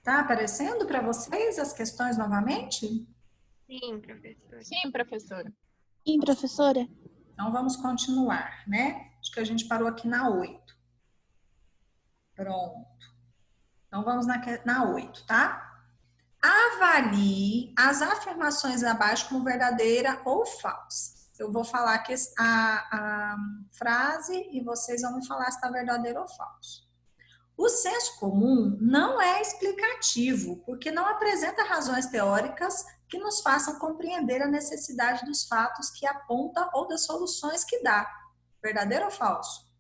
Tá aparecendo para vocês as questões novamente? Sim, professora. Sim, professora. Sim, professora. Então vamos continuar, né? Acho que a gente parou aqui na 8. Pronto. Então vamos na 8, tá? Avalie as afirmações abaixo como verdadeira ou falsa. Eu vou falar aqui a frase e vocês vão me falar se está verdadeiro ou falso. O senso comum não é explicativo, porque não apresenta razões teóricas que nos façam compreender a necessidade dos fatos que aponta ou das soluções que dá. Verdadeiro ou falso?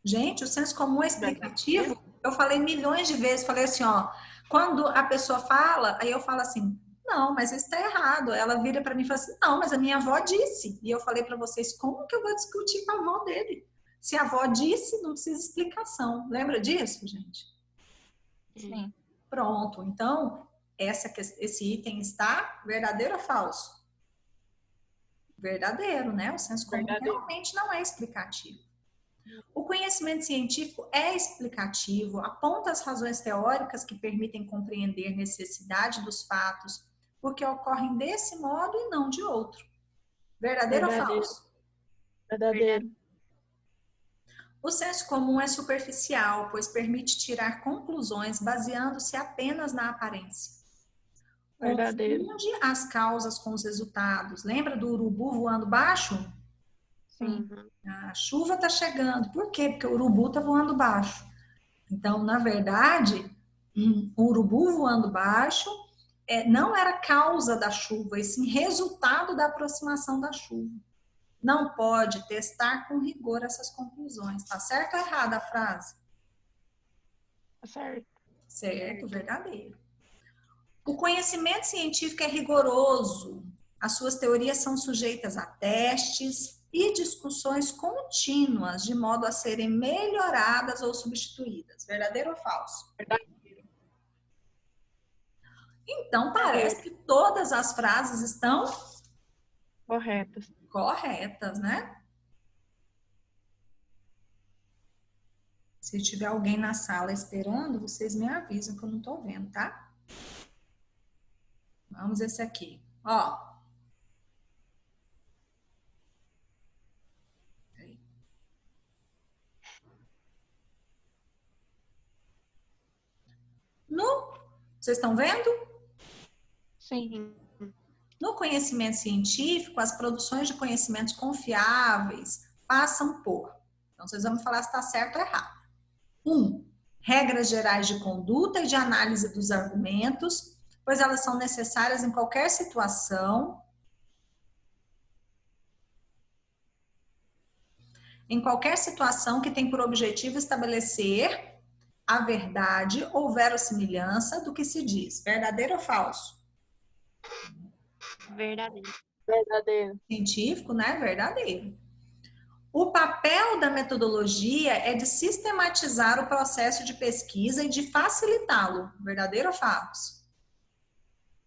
Gente, o senso comum é explicativo? Eu falei milhões de vezes, falei assim, ó, quando a pessoa fala, aí eu falo assim, não, mas isso está errado. Ela vira para mim e fala assim, não, mas a minha avó disse. E eu falei para vocês, como que eu vou discutir com a avó dele? Se a avó disse, não precisa explicação. Lembra disso, gente? Sim. Pronto. Então, esse item está verdadeiro ou falso? Verdadeiro, né? O senso comum realmente não é explicativo. O conhecimento científico é explicativo, aponta as razões teóricas que permitem compreender a necessidade dos fatos, porque ocorrem desse modo e não de outro. Verdadeiro ou falso? Verdadeiro. O senso comum é superficial, pois permite tirar conclusões baseando-se apenas na aparência. Verdadeiro. Confunde as causas com os resultados. Lembra do urubu voando baixo? Sim. A chuva está chegando. Por quê? Porque o urubu está voando baixo. Então, na verdade, o urubu voando baixo não era causa da chuva, e sim resultado da aproximação da chuva. Não pode testar com rigor essas conclusões. Tá certo ou errada a frase? Tá certo. Certo, verdadeiro. O conhecimento científico é rigoroso. As suas teorias são sujeitas a testes e discussões contínuas, de modo a serem melhoradas ou substituídas. Verdadeiro ou falso? Verdadeiro. Então, parece que todas as frases estão Corretas. corretas, né? Se tiver alguém na sala esperando, vocês me avisam que eu não estou vendo, tá? Vamos esse aqui. Ó. Vocês estão vendo? Sim. No conhecimento científico, as produções de conhecimentos confiáveis passam por. Então, vocês vão me falar se está certo ou errado. 1. Regras gerais de conduta e de análise dos argumentos, pois elas são necessárias em qualquer situação. Em qualquer situação que tem por objetivo estabelecer a verdade ou verossimilhança do que se diz. Verdadeiro ou falso? Verdadeiro. Verdadeiro. Científico, né? Verdadeiro. O papel da metodologia é de sistematizar o processo de pesquisa e de facilitá-lo. Verdadeiro ou falso?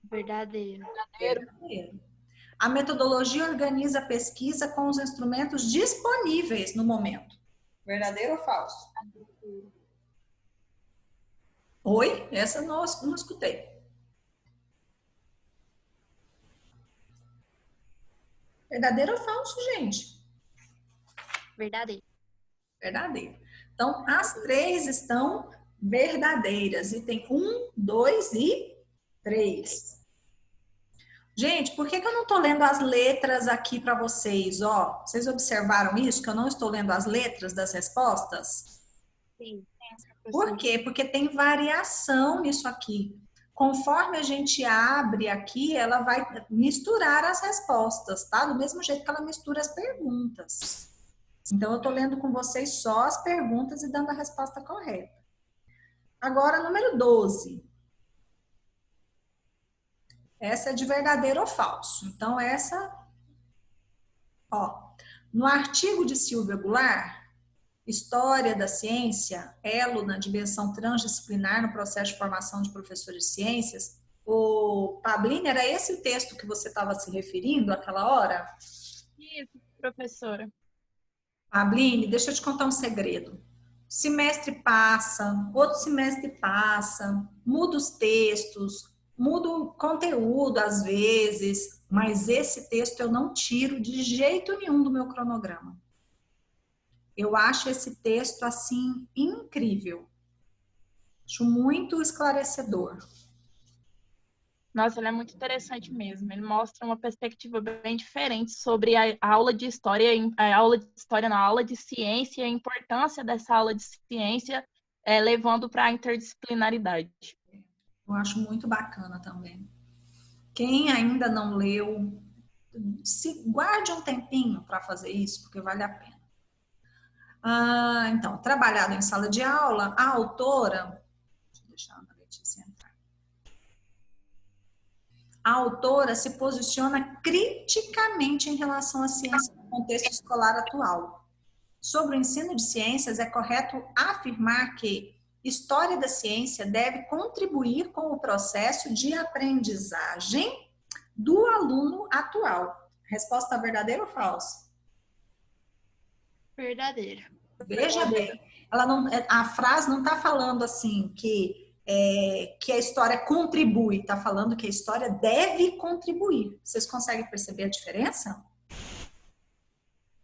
Verdadeiro. Verdadeiro. A metodologia organiza a pesquisa com os instrumentos disponíveis no momento. Verdadeiro ou falso? Oi? Essa eu não escutei. Verdadeiro ou falso, gente? Verdadeiro. Verdadeiro. Então, as três estão verdadeiras. E tem 1, 2 e 3. Gente, por que eu não estou lendo as letras aqui para vocês? Ó, vocês observaram isso? Que eu não estou lendo as letras das respostas? Sim. Por quê? Porque tem variação nisso aqui. Conforme a gente abre aqui, ela vai misturar as respostas, tá? Do mesmo jeito que ela mistura as perguntas. Então, eu estou lendo com vocês só as perguntas e dando a resposta correta. Agora, número 12. Essa é de verdadeiro ou falso. Então, essa, ó. No artigo de Silvia Goulart, História da Ciência, elo na dimensão transdisciplinar no processo de formação de professores de ciências, o Pablini, era esse o texto que você estava se referindo àquela hora? Isso, professora. Pabline, deixa eu te contar um segredo. Semestre passa, outro semestre passa, muda os textos, muda o conteúdo às vezes, mas esse texto eu não tiro de jeito nenhum do meu cronograma. Eu acho esse texto assim incrível. Acho muito esclarecedor. Nossa, ele é muito interessante mesmo. Ele mostra uma perspectiva bem diferente sobre a aula de história, a aula de história na aula de ciência, a importância dessa aula de ciência, levando para a interdisciplinaridade. Eu acho muito bacana também. Quem ainda não leu, se guarde um tempinho para fazer isso, porque vale a pena. Então, trabalhado em sala de aula, a autora, deixa eu deixar a Ana Letícia entrar. A autora se posiciona criticamente em relação à ciência no contexto escolar atual. Sobre o ensino de ciências, é correto afirmar que história da ciência deve contribuir com o processo de aprendizagem do aluno atual. Resposta verdadeira ou falsa? Verdadeiro. Veja bem, ela não, a frase não está falando assim que a história contribui, está falando que a história deve contribuir. Vocês conseguem perceber a diferença?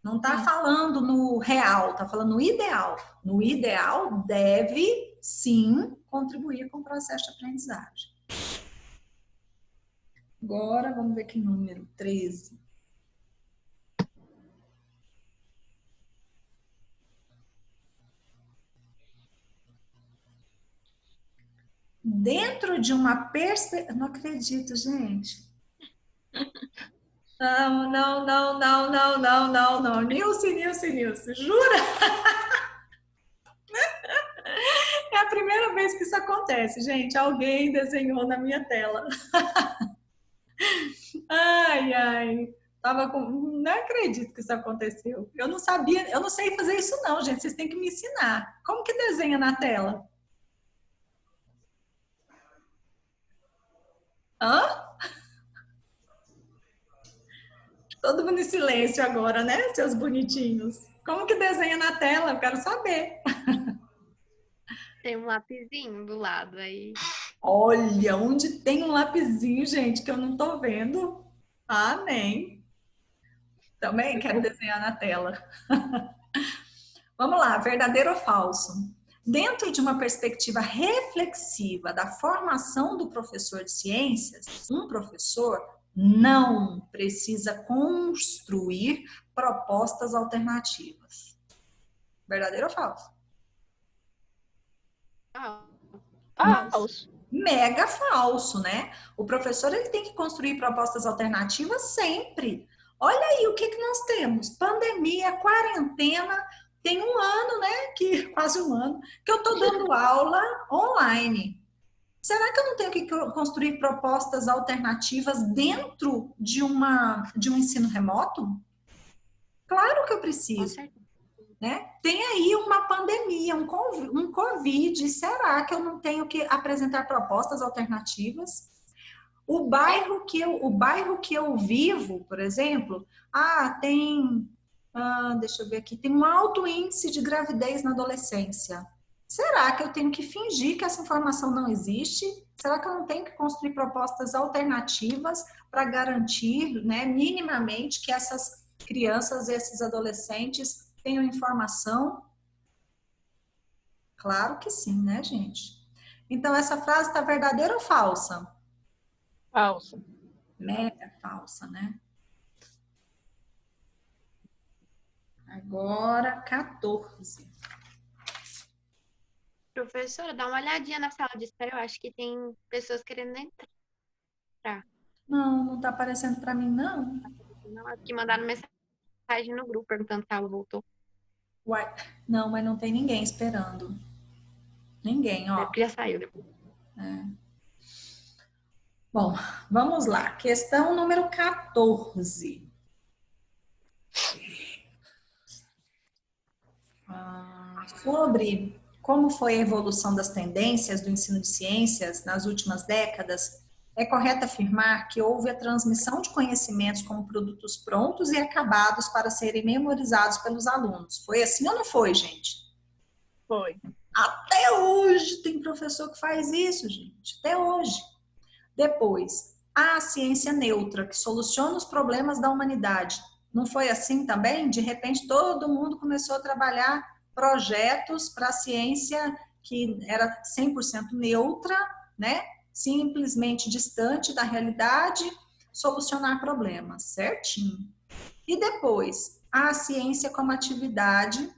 Não está falando no real, está falando no ideal. No ideal, deve sim contribuir com o processo de aprendizagem. Agora, vamos ver que número, 13. Dentro de uma perspectiva... Não acredito, gente. Não. Nilce, jura? É a primeira vez que isso acontece, gente. Alguém desenhou na minha tela. Ai. Não acredito que isso aconteceu. Eu não sabia, eu não sei fazer isso não, gente. Vocês têm que me ensinar. Como que desenha na tela? Hã? Todo mundo em silêncio agora, né, seus bonitinhos? Como que desenha na tela? Eu quero saber. Tem um lapisinho do lado aí. Olha, onde tem um lapisinho, gente, que eu não tô vendo. Nem. Também quero desenhar na tela. Vamos lá, verdadeiro ou falso? Dentro de uma perspectiva reflexiva da formação do professor de ciências, um professor não precisa construir propostas alternativas. Verdadeiro ou falso? Falso. Mega falso, né? O professor ele tem que construir propostas alternativas sempre. Olha aí o que nós temos: pandemia, quarentena. Tem um ano, né? Quase um ano, que eu estou dando aula online. Será que eu não tenho que construir propostas alternativas dentro de um ensino remoto? Claro que eu preciso. Né? Tem aí uma pandemia, um Covid. Será que eu não tenho que apresentar propostas alternativas? O bairro que eu vivo, por exemplo, deixa eu ver aqui, tem um alto índice de gravidez na adolescência. Será que eu tenho que fingir que essa informação não existe? Será que eu não tenho que construir propostas alternativas para garantir, né, minimamente que essas crianças, esses adolescentes tenham informação? Claro que sim, né, gente? Então, essa frase está verdadeira ou falsa? Falsa. Mega falsa, né? Agora, 14. Professora, dá uma olhadinha na sala de espera. Eu acho que tem pessoas querendo entrar. Não tá aparecendo para mim, não. Não, aqui mandaram mensagem no grupo perguntando se a aula voltou. Uai, não, mas não tem ninguém esperando. Ninguém, ó. É porque já saiu depois. Bom, vamos lá. Questão número 14. Sobre como foi a evolução das tendências do ensino de ciências nas últimas décadas, É correto afirmar que houve a transmissão de conhecimentos como produtos prontos e acabados para serem memorizados pelos alunos. Foi assim ou não foi, gente? Foi. Até hoje tem professor que faz isso, gente. Até hoje. Depois, a ciência neutra, que soluciona os problemas da humanidade. Não foi assim também? De repente, todo mundo começou a trabalhar projetos para a ciência que era 100% neutra, né? Simplesmente distante da realidade, solucionar problemas, certinho. E depois, a ciência como atividade,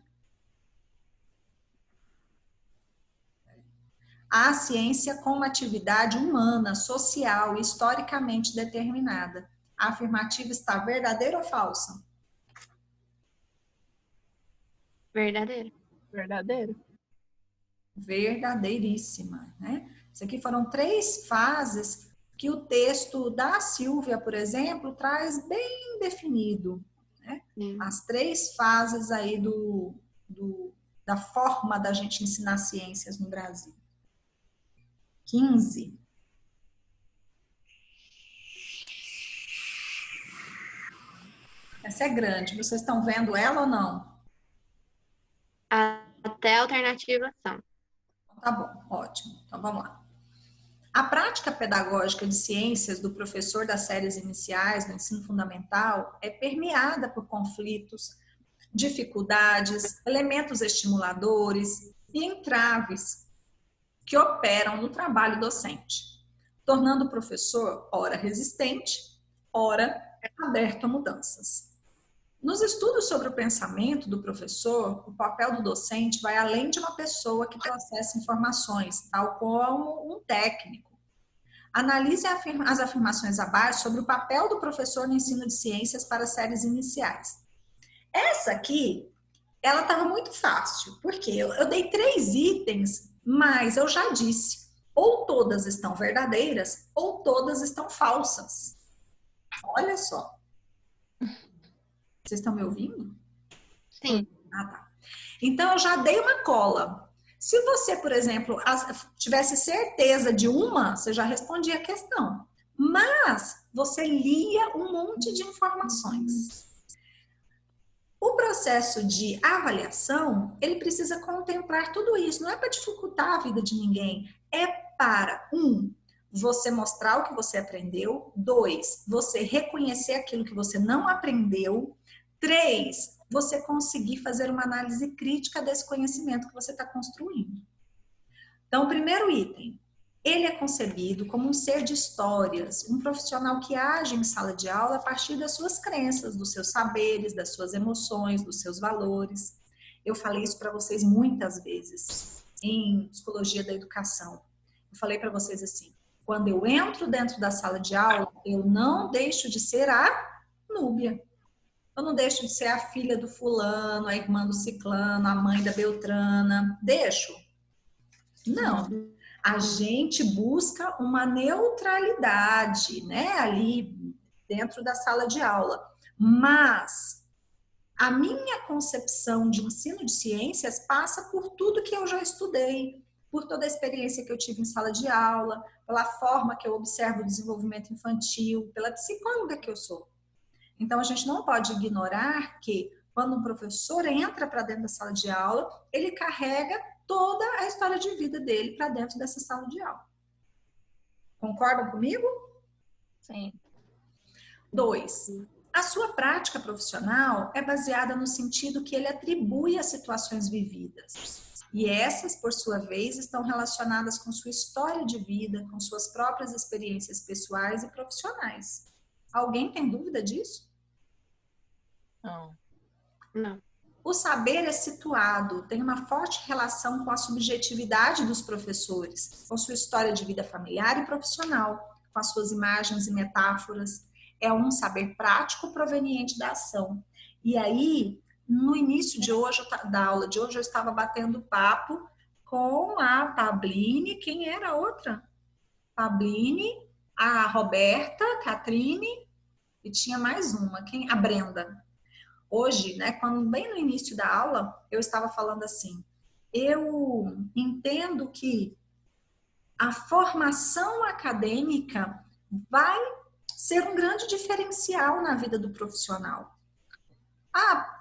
a ciência como atividade humana, social, historicamente determinada. A afirmativa está verdadeira ou falsa? Verdadeiro. Verdadeiro. Verdadeiríssima, né? Isso aqui foram 3 fases que o texto da Silvia, por exemplo, traz bem definido, né? As 3 fases aí da forma da gente ensinar ciências no Brasil. 15. Essa é grande. Vocês estão vendo ela ou não? Até a alternativa são. Tá bom, ótimo. Então vamos lá. A prática pedagógica de ciências do professor das séries iniciais do ensino fundamental é permeada por conflitos, dificuldades, elementos estimuladores e entraves que operam no trabalho docente, tornando o professor ora resistente, ora aberto a mudanças. Nos estudos sobre o pensamento do professor, o papel do docente vai além de uma pessoa que processa informações, tal como um técnico. Analise as afirmações abaixo sobre o papel do professor no ensino de ciências para as séries iniciais. Essa aqui, ela estava muito fácil, porque eu dei 3 itens, mas eu já disse, ou todas estão verdadeiras, ou todas estão falsas. Olha só. Vocês estão me ouvindo? Sim. Ah, tá. Então, eu já dei uma cola. Se você, por exemplo, tivesse certeza de uma, você já respondia a questão. Mas você lia um monte de informações. O processo de avaliação, ele precisa contemplar tudo isso. Não é para dificultar a vida de ninguém. É para, 1, você mostrar o que você aprendeu. 2, você reconhecer aquilo que você não aprendeu. 3, você conseguir fazer uma análise crítica desse conhecimento que você está construindo. Então, o primeiro item, ele é concebido como um ser de histórias, um profissional que age em sala de aula a partir das suas crenças, dos seus saberes, das suas emoções, dos seus valores. Eu falei isso para vocês muitas vezes em psicologia da educação. Eu falei para vocês assim, quando eu entro dentro da sala de aula, eu não deixo de ser a Núbia. Eu não deixo de ser a filha do fulano, a irmã do ciclano, a mãe da Beltrana. Deixo? Não. A gente busca uma neutralidade, né, ali dentro da sala de aula. Mas a minha concepção de ensino de ciências passa por tudo que eu já estudei, por toda a experiência que eu tive em sala de aula, pela forma que eu observo o desenvolvimento infantil, pela psicóloga que eu sou. Então, a gente não pode ignorar que, quando um professor entra para dentro da sala de aula, ele carrega toda a história de vida dele para dentro dessa sala de aula. Concordam comigo? Sim. 2, a sua prática profissional é baseada no sentido que ele atribui às situações vividas. E essas, por sua vez, estão relacionadas com sua história de vida, com suas próprias experiências pessoais e profissionais. Alguém tem dúvida disso? Não. Não. O saber é situado, tem uma forte relação com a subjetividade dos professores, com sua história de vida familiar e profissional, com as suas imagens e metáforas. É um saber prático proveniente da ação. E aí, no início de hoje, da aula de hoje, eu estava batendo papo com a Pabline, quem era a outra? Pabline, a Roberta, a Catrine, e tinha mais uma, a Brenda. Hoje, né, quando bem no início da aula, eu estava falando assim, eu entendo que a formação acadêmica vai ser um grande diferencial na vida do profissional.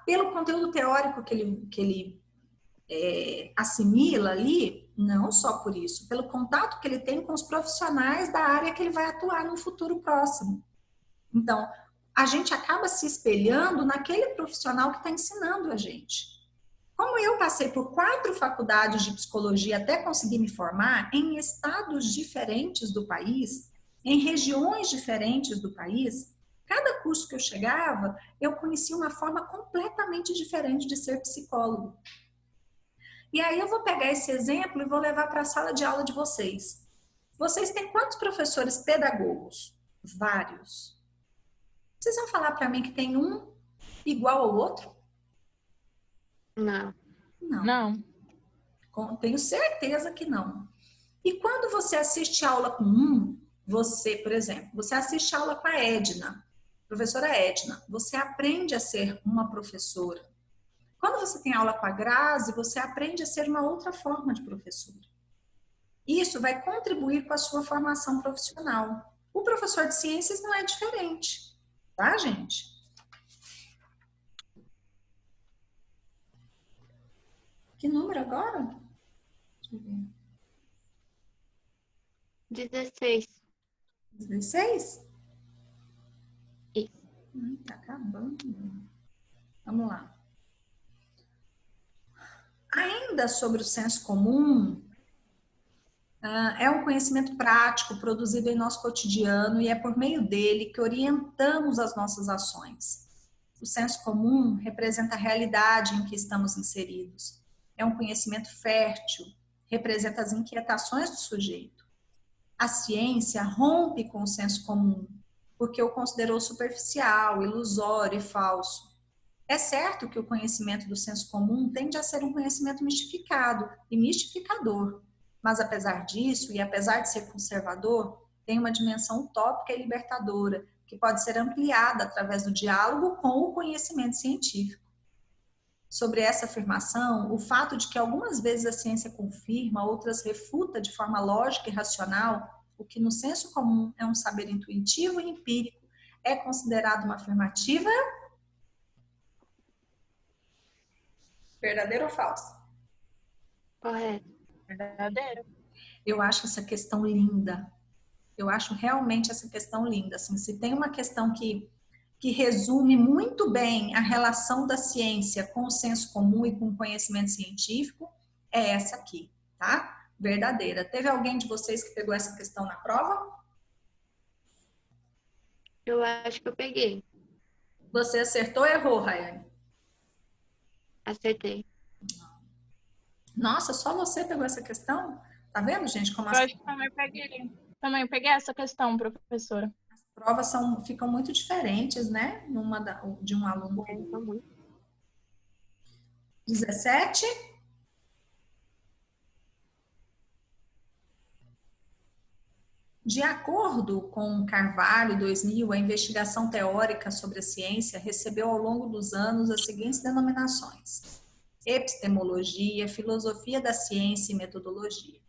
Pelo conteúdo teórico que ele assimila ali, não só por isso, pelo contato que ele tem com os profissionais da área que ele vai atuar no futuro próximo. Então, a gente acaba se espelhando naquele profissional que está ensinando a gente. Como eu passei por 4 faculdades de psicologia até conseguir me formar, em estados diferentes do país, em regiões diferentes do país, cada curso que eu chegava, eu conhecia uma forma completamente diferente de ser psicólogo. E aí eu vou pegar esse exemplo e vou levar para a sala de aula de vocês. Vocês têm quantos professores pedagogos? Vários. Vocês vão falar para mim que tem um igual ao outro? Não. Não. Tenho certeza que não. E quando você assiste aula com um, você, por exemplo, você assiste aula com a Edna, professora Edna, você aprende a ser uma professora. Quando você tem aula com a Grazi, você aprende a ser uma outra forma de professora. Isso vai contribuir com a sua formação profissional. O professor de ciências não é diferente, tá, gente? Que número agora? Deixa eu ver. 16. 16? Isso. Tá acabando. Vamos lá. Ainda sobre o senso comum, é um conhecimento prático produzido em nosso cotidiano e é por meio dele que orientamos as nossas ações. O senso comum representa a realidade em que estamos inseridos. É um conhecimento fértil, representa as inquietações do sujeito. A ciência rompe com o senso comum, porque o considerou superficial, ilusório e falso. É certo que o conhecimento do senso comum tende a ser um conhecimento mistificado e mistificador, mas apesar disso, e apesar de ser conservador, tem uma dimensão utópica e libertadora, que pode ser ampliada através do diálogo com o conhecimento científico. Sobre essa afirmação, o fato de que algumas vezes a ciência confirma, outras refuta de forma lógica e racional, o que no senso comum é um saber intuitivo e empírico, é considerado uma afirmativa verdadeira ou falsa? Correto. Verdadeiro. Eu acho essa questão linda. Eu acho realmente essa questão linda. Assim, se tem uma questão que resume muito bem a relação da ciência com o senso comum e com o conhecimento científico, é essa aqui, tá? Verdadeira. Teve alguém de vocês que pegou essa questão na prova? Eu acho que eu peguei. Você acertou ou errou, Rayane? Acertei. Nossa, só você pegou essa questão? Tá vendo, gente, como Eu acho que também peguei. Também peguei essa questão, professora. as provas ficam muito diferentes, né? De um aluno para o outro. Muito. 17. De acordo com Carvalho, 2000, a investigação teórica sobre a ciência recebeu ao longo dos anos as seguintes denominações: epistemologia, filosofia da ciência e metodologia.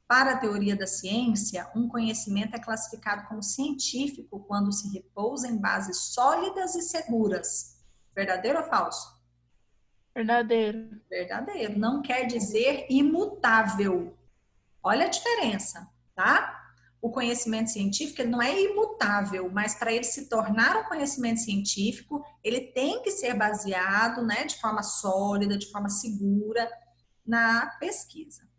Para a teoria da ciência, um conhecimento é classificado como científico quando se repousa em bases sólidas e seguras. Verdadeiro ou falso? Verdadeiro. Verdadeiro. Não quer dizer imutável. Olha a diferença, tá? O conhecimento científico ele não é imutável, mas para ele se tornar um conhecimento científico, ele tem que ser baseado, né, de forma sólida, de forma segura na pesquisa.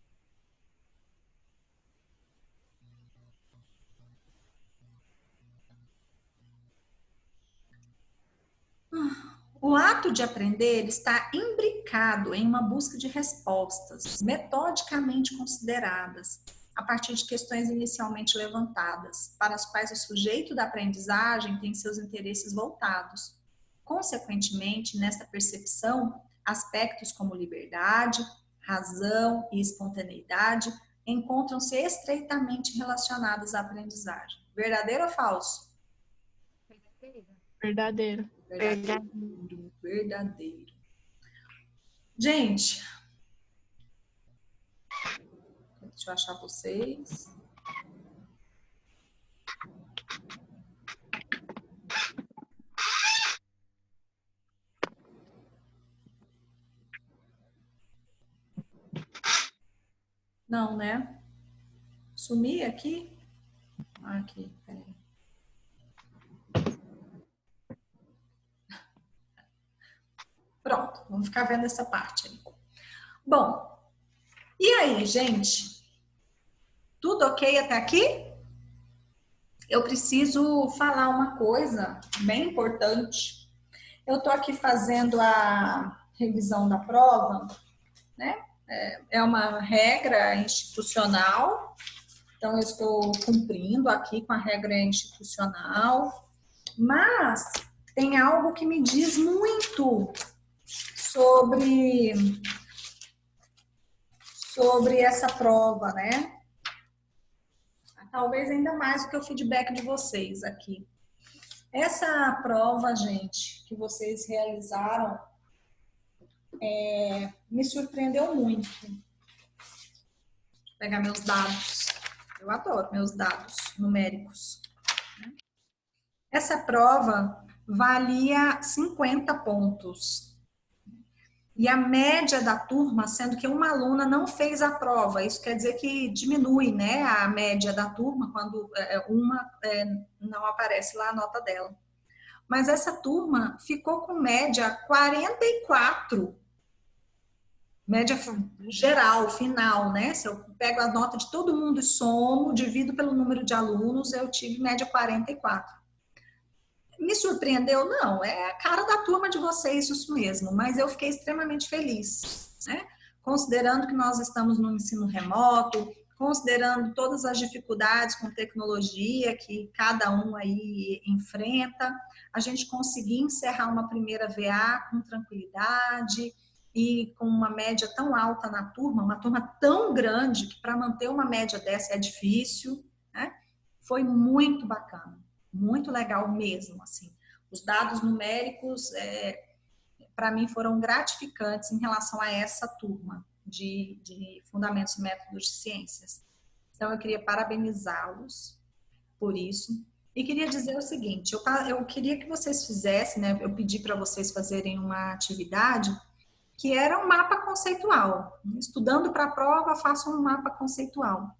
O ato de aprender está imbricado em uma busca de respostas metodicamente consideradas, a partir de questões inicialmente levantadas, para as quais o sujeito da aprendizagem tem seus interesses voltados. Consequentemente, nesta percepção, aspectos como liberdade, razão e espontaneidade encontram-se estreitamente relacionados à aprendizagem. Verdadeiro ou falso? Verdadeiro. Verdadeiro. Gente, deixa eu achar vocês. Não, né? Sumi aqui? Aqui, peraí. Pronto, vamos ficar vendo essa parte aí. Bom, e aí, gente? Tudo ok até aqui? Eu preciso falar uma coisa bem importante. Eu estou aqui fazendo a revisão da prova, né? É uma regra institucional, então eu estou cumprindo aqui com a regra institucional, mas tem algo que me diz muito sobre essa prova, né? Talvez ainda mais do que o feedback de vocês aqui. Essa prova, gente, que vocês realizaram, me surpreendeu muito. Vou pegar meus dados. Eu adoro meus dados numéricos. Essa prova valia 50 pontos. E a média da turma, sendo que uma aluna não fez a prova, isso quer dizer que diminui, né, a média da turma quando uma não aparece lá a nota dela. Mas essa turma ficou com média 44, média geral, final, né? Se eu pego a nota de todo mundo e somo, divido pelo número de alunos, eu tive média 44. Me surpreendeu? Não, é a cara da turma de vocês isso mesmo, mas eu fiquei extremamente feliz, né? Considerando que nós estamos no ensino remoto, considerando todas as dificuldades com tecnologia que cada um aí enfrenta, a gente conseguir encerrar uma primeira VA com tranquilidade e com uma média tão alta na turma, uma turma tão grande que para manter uma média dessa é difícil, né? Foi muito bacana. Muito legal mesmo, assim. Os dados numéricos, para mim, foram gratificantes em relação a essa turma de Fundamentos e Métodos de Ciências. Então, eu queria parabenizá-los por isso. E queria dizer o seguinte, eu queria que vocês fizessem, né? Eu pedi para vocês fazerem uma atividade que era um mapa conceitual. Estudando para a prova, façam um mapa conceitual.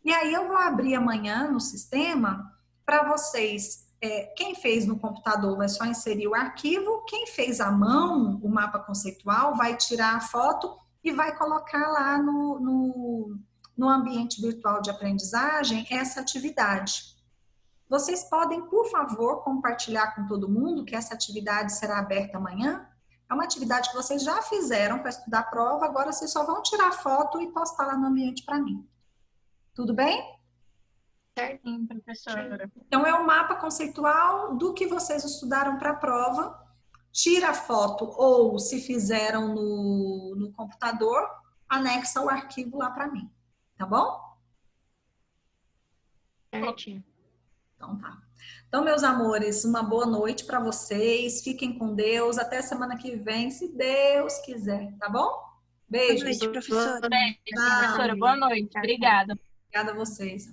E aí, eu vou abrir amanhã no sistema para vocês, quem fez no computador vai só inserir o arquivo, quem fez à mão o mapa conceitual vai tirar a foto e vai colocar lá no ambiente virtual de aprendizagem essa atividade. Vocês podem, por favor, compartilhar com todo mundo que essa atividade será aberta amanhã? É uma atividade que vocês já fizeram para estudar a prova, agora vocês só vão tirar foto e postar lá no ambiente para mim. Tudo bem? Certinho, professora. Então, é um mapa conceitual do que vocês estudaram para a prova. Tira a foto ou, se fizeram no computador, anexa o arquivo lá para mim. Tá bom? Certinho. Então, tá. Então, meus amores, uma boa noite para vocês. Fiquem com Deus. Até semana que vem, se Deus quiser. Tá bom? Beijo. Boa noite, professora. Professora, boa noite. Obrigada. Obrigada a vocês.